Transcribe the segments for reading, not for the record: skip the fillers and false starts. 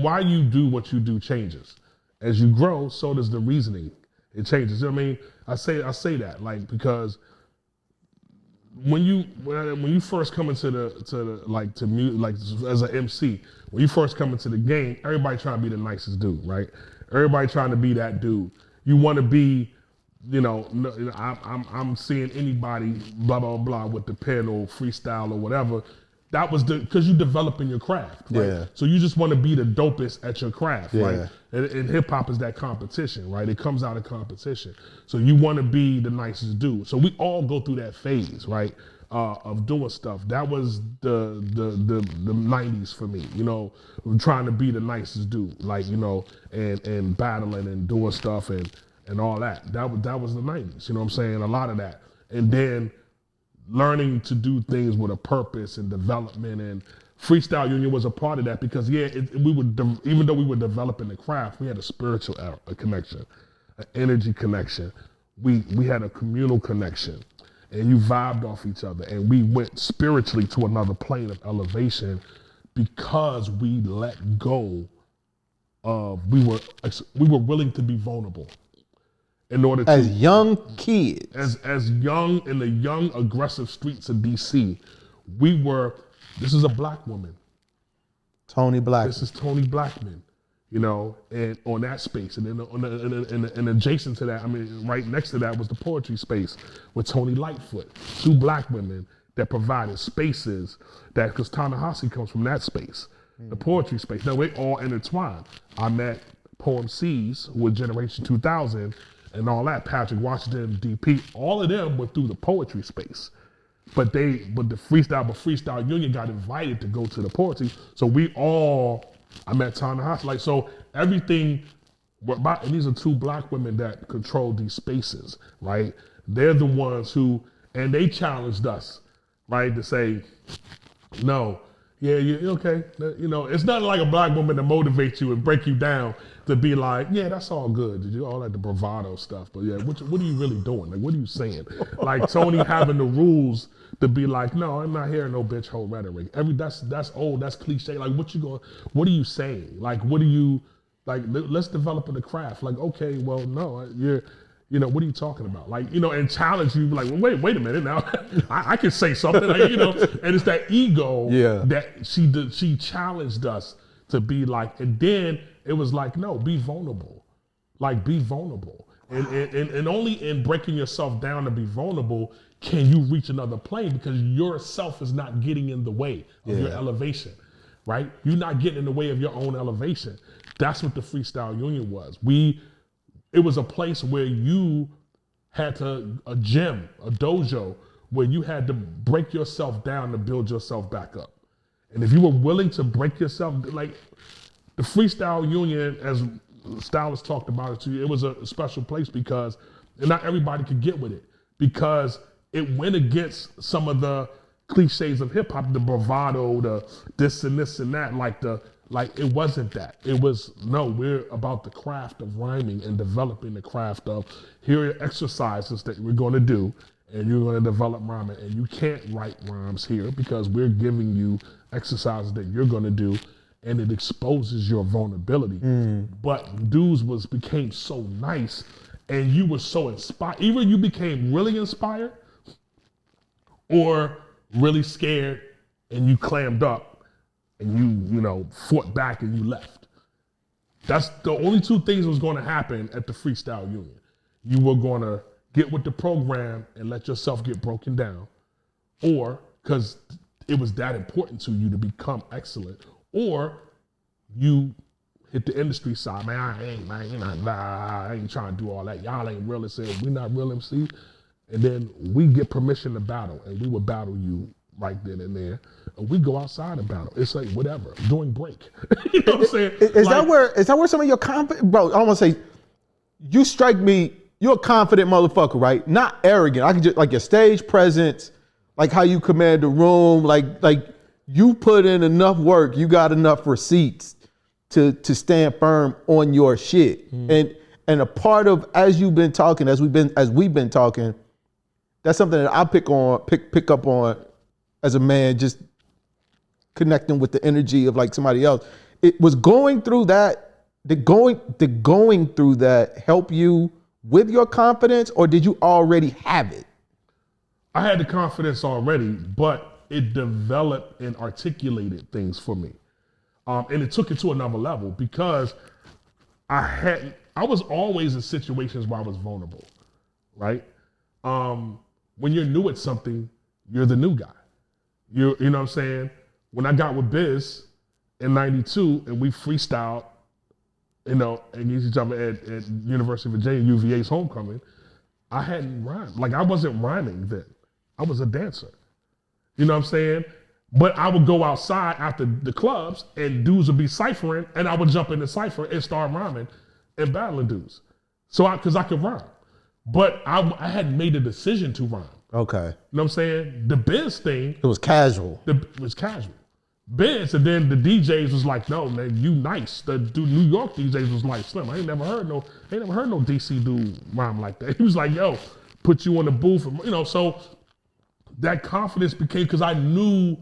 why you do what you do changes. As you grow, so does the reasoning. It changes. You know what I mean? I say that like because when you first come into the music, like as an MC, when you first come into the game, everybody trying to be the nicest dude, right? Everybody trying to be that dude. You want to be, I'm seeing anybody blah blah blah with the pen or freestyle or whatever. That was because you developing your craft, right? Yeah. So you just want to be the dopest at your craft, right? And hip hop is that competition, right? It comes out of competition. So you want to be the nicest dude. So we all go through that phase, right? Of doing stuff. That was the 90s for me, trying to be the nicest dude, like, and battling and doing stuff and all that. That was the 90s, you know what I'm saying? A lot of that. And then learning to do things with a purpose and development, and Freestyle Union was a part of that because even though we were developing the craft, we had a spiritual connection, an energy connection. We had a communal connection, and you vibed off each other, and we went spiritually to another plane of elevation because we let go of, we were willing to be vulnerable. In order to, as young kids, as young in the young aggressive streets of DC, this is a black woman. Tony Blackman. This is Tony Blackman, and on that space, and then and adjacent to that, right next to that was the poetry space with Tony Lightfoot, two black women that provided spaces because Ta-Nehisi comes from that space, the poetry space. Now we all intertwined. I met Poem C's with Generation 2000. And all that, Patrick Washington, DP, all of them went through the poetry space. But Freestyle Union got invited to go to the poetry. So I met Ta-Nehisi. So everything, and these are two black women that control these spaces, right? They're the ones and they challenged us, right? To say, no, yeah, you're okay. It's not like a black woman to motivate you and break you down to be like, yeah, that's all good. You do all that the bravado stuff, but yeah, what are you really doing? Like, what are you saying? Like Tony having the rules to be like, no, I'm not hearing no bitch hole rhetoric. That's old, that's cliche. Like, what are you saying? Like, let's develop the craft. Like, okay, well, no, what are you talking about? Like, and challenge you, like, well, wait a minute now. I can say something, like, and it's that ego that she challenged us to be like, and then it was like, no, be vulnerable. Like, be vulnerable. And only in breaking yourself down to be vulnerable can you reach another plane, because yourself is not getting in the way of your elevation, right? You're not getting in the way of your own elevation. That's what the Freestyle Union was. It was a place where you had a gym, a dojo, where you had to break yourself down to build yourself back up. And if you were willing to break yourself, like the Freestyle Union, as stylists talked about it too, it was a special place because not everybody could get with it, because it went against some of the cliches of hip hop, the bravado, the this and this and that, like it wasn't that. It was, no, we're about the craft of rhyming and developing the craft of, here are exercises that we're gonna do, and you're gonna develop rhyming, and you can't write rhymes here because we're giving you exercises that you're gonna do, and it exposes your vulnerability. But dudes became so nice, and you were so inspired. Either you became really inspired or really scared, and you clammed up, and you fought back and you left. That's the only two things that was gonna happen at the Freestyle Union. You were gonna get with the program and let yourself get broken down, or because it was that important to you to become excellent, or you hit the industry side. Man, I ain't trying to do all that. Y'all ain't real. It said, we not real MC. And then we get permission to battle, and we would battle you right then and there. And we go outside and battle. It's like, whatever, during break. You know what I'm saying? Is that where some of your confidence, bro, I don't want to say, you strike me, you're a confident motherfucker, right? Not arrogant. I can just, like your stage presence, like how you command the room, like you put in enough work, you got enough receipts to stand firm on your shit. And a part of, as we've been talking, that's something that I pick up on as a man, just connecting with the energy of like somebody else, it was going through that, the going through that help you with your confidence, or did you already have it? I had the confidence already, but it developed and articulated things for me. And it took it to another level because I was always in situations where I was vulnerable, right? When you're new at something, you're the new guy. You know what I'm saying? When I got with Biz in '92 and we freestyled, against each other at University of Virginia, UVA's homecoming, I hadn't rhymed. Like I wasn't rhyming then. I was a dancer. You know what I'm saying? But I would go outside after the clubs and dudes would be ciphering and I would jump in the cipher and start rhyming and battling dudes. Because I could rhyme. But I hadn't made a decision to rhyme. Okay. You know what I'm saying? The Biz thing. It was casual. It was casual. Biz, and then the DJs was like, no, man, you nice. The New York DJs was like, Slim, I ain't never heard no DC dude rhyme like that. He was like, yo, put you on the booth. And, so that confidence became, because I knew,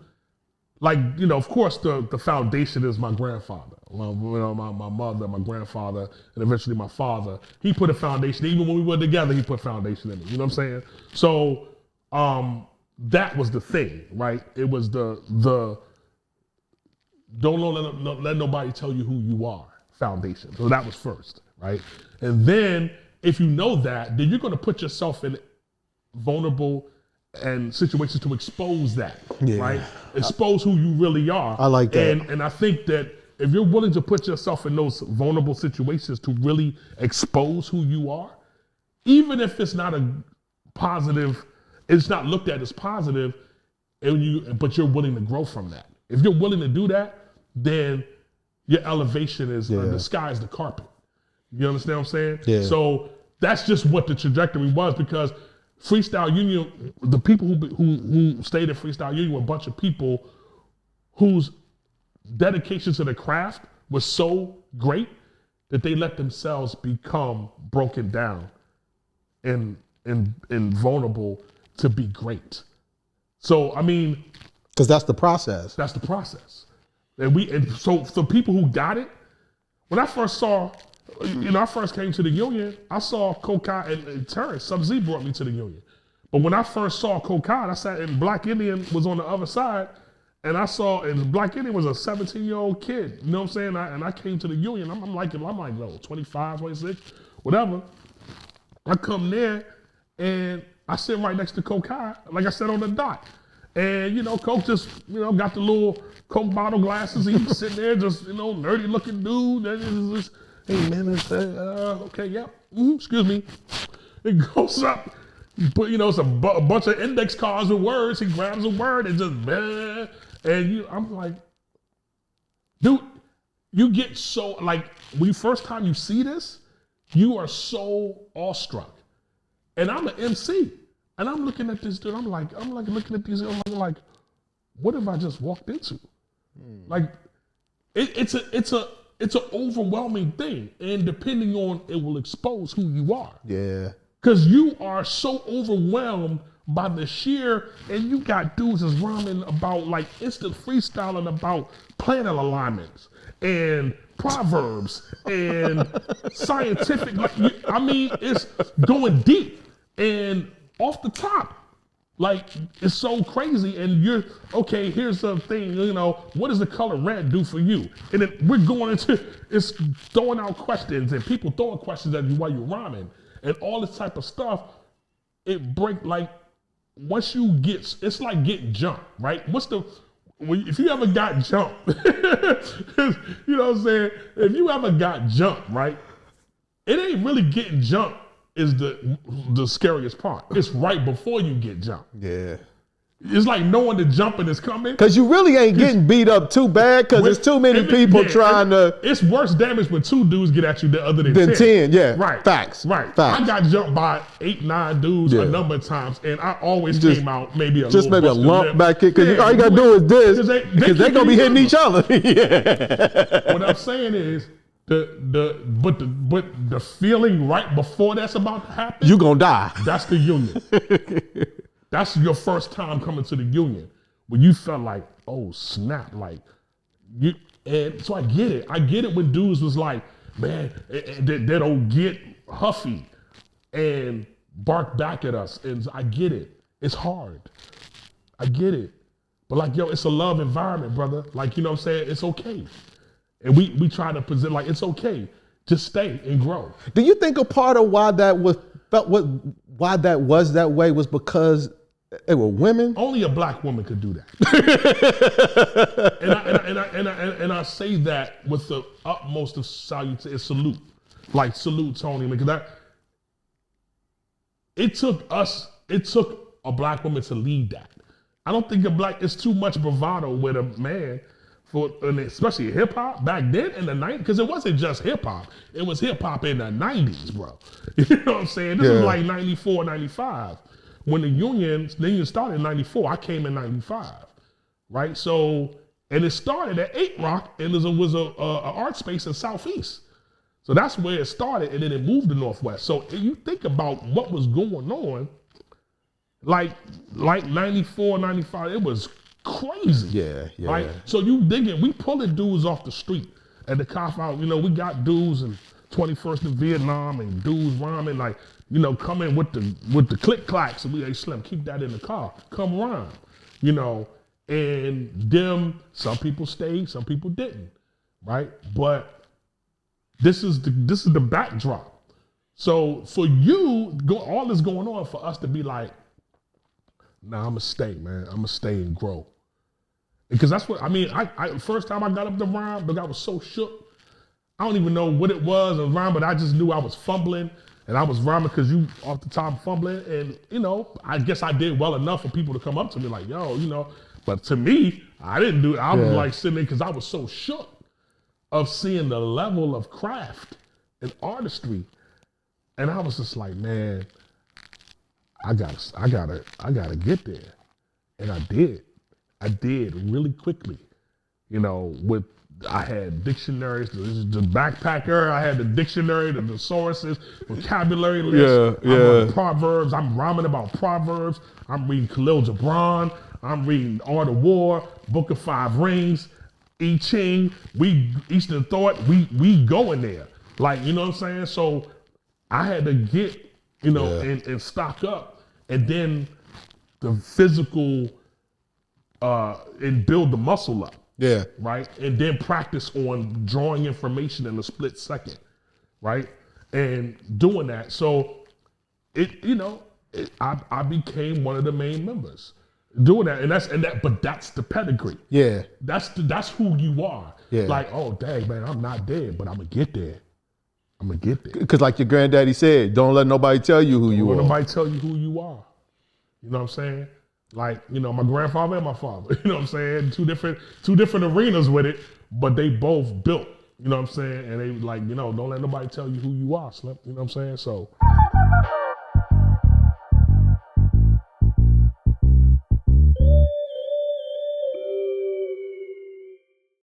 of course the foundation is my grandfather. My mother, my grandfather, and eventually my father. He put a foundation, even when we were together, he put foundation in me. You know what I'm saying? So that was the thing, right? It was the don't let nobody tell you who you are foundation. So that was first, right? And then if you know that, then you're going to put yourself in vulnerable and situations to expose that, right? Expose who you really are. I like that. And I think that if you're willing to put yourself in those vulnerable situations to really expose who you are, even if it's not a positive, it's not looked at as positive, but you're willing to grow from that. If you're willing to do that, then your elevation is the sky is the carpet. You understand what I'm saying? Yeah. So that's just what the trajectory was, because Freestyle Union, the people who stayed at Freestyle Union were a bunch of people whose dedication to the craft was so great that they let themselves become broken down and vulnerable to be great. So I mean, because that's the process. That's the process. And so for people who got it, when I first saw, I first came to the Union, I saw Kokai and Terrence, Sub-Z brought me to the Union. But when I first saw Kokai, I sat and Black Indian was on the other side, and Black Indian was a 17-year-old kid, you know what I'm saying? And I came to the Union, I'm like, 25, 26, whatever. I come there, and I sit right next to Kokai, like I said, on the dot. And, Coke just, got the little Coke bottle glasses. He's sitting there just, nerdy looking dude. And just, hey, man, okay, yeah, excuse me. It goes up. He put, it's a bunch of index cards with words. He grabs a word and just, I'm like, dude, you get so, like, when you first time you see this, you are so awestruck. And I'm an MC. And I'm looking at this dude, I'm like looking at these, I'm like, what have I just walked into? Like, it's an overwhelming thing. And depending on, it will expose who you are. Yeah. Because you are so overwhelmed by the sheer, and you got dudes that's rhyming about like instant freestyling about planet alignments and proverbs and scientific, it's going deep and off the top. Like, it's so crazy, and you're, okay, here's the thing, what does the color red do for you? And then we're going into, it's throwing out questions, and people throwing questions at you while you're rhyming, and all this type of stuff. It once you get, it's like getting jumped, right? If you ever got jumped, you know what I'm saying? If you ever got jumped, right? It ain't really getting jumped is the scariest part. It's right before you get jumped. Yeah. It's like knowing the jumping is coming. Because you really ain't getting beat up too bad, because there's too many people trying to. It's worse damage when 2 dudes get at you other than 10. Yeah. Right. Facts. Right. Facts. I got jumped by 8, 9 dudes a number of times, and I always came out maybe a lump back here, because all you got to do is this, because they going to be hitting each other. Yeah. What I'm saying is, but the feeling right before that's about to happen, you gonna die. That's the Union. That's your first time coming to the Union, when you felt like, oh snap, like And so I get it. I get it when dudes was like, man, they don't get huffy and bark back at us. And I get it. It's hard. I get it. But like, yo, it's a love environment, brother. Like, you know what I'm saying? It's okay. And we try to present like, it's okay. Just stay and grow. Do you think a part of why that was that way was because they were women? Only a black woman could do that. and I say that with the utmost of salute. Like, salute, Tony, because it took a black woman to lead that. I don't think it's too much bravado with a man, and especially hip hop back then in the 90s, because it wasn't just hip hop. It was hip hop in the 90s, bro. You know what I'm saying? This was like 94, 95. When the union started in 94, I came in 95, right? So, and it started at 8 Rock, and there was a art space in Southeast. So that's where it started, and then it moved to Northwest. So if you think about what was going on, like 94, 95, it was crazy. Yeah. Right? So you digging, we pulling dudes off the street at the cop out. You know, we got dudes in 21st in Vietnam and dudes rhyming, like, you know, coming with the click clacks, and we, hey, Slim, keep that in the car. Come rhyme. You know, and them, some people stayed, some people didn't. Right? But this is the backdrop. So for you, all this going on, for us to be like, nah, I'ma stay, man. I'ma stay and grow. Because that's what, I mean, I first time I got up to rhyme, but I was so shook. I don't even know what it was in rhyme, but I just knew I was fumbling, and I was rhyming because you off the top fumbling, and you know, I guess I did well enough for people to come up to me like, yo, you know, but to me, I didn't do it. I was like sitting there because I was so shook of seeing the level of craft and artistry. And I was just like, man, I gotta get there. And I did. I did really quickly. You know, I had dictionaries, the backpacker, I had the dictionary, the thesauruses, vocabulary list. I'm on Proverbs, I'm rhyming about Proverbs. I'm reading Khalil Gibran. I'm reading Art of War, Book of Five Rings, I Ching. Eastern Thought, we going there. Like, you know what I'm saying? So I had to get, you know, and stock up. And then the physical, and build the muscle up. Yeah. Right? And then practice on drawing information in a split second. Right? And doing that. So I became one of the main members doing that. But that's the pedigree. Yeah. That's who you are. Yeah. Like, oh dang, man, I'm not dead, but I'm gonna get there. Because like your granddaddy said, don't let nobody tell you who you are. Don't let nobody tell you who you are. You know what I'm saying? Like, you know, my grandfather and my father, you know what I'm saying? Two different arenas with it, but they both built, you know what I'm saying? And they like, you know, don't let nobody tell you who you are, Slim. You know what I'm saying? So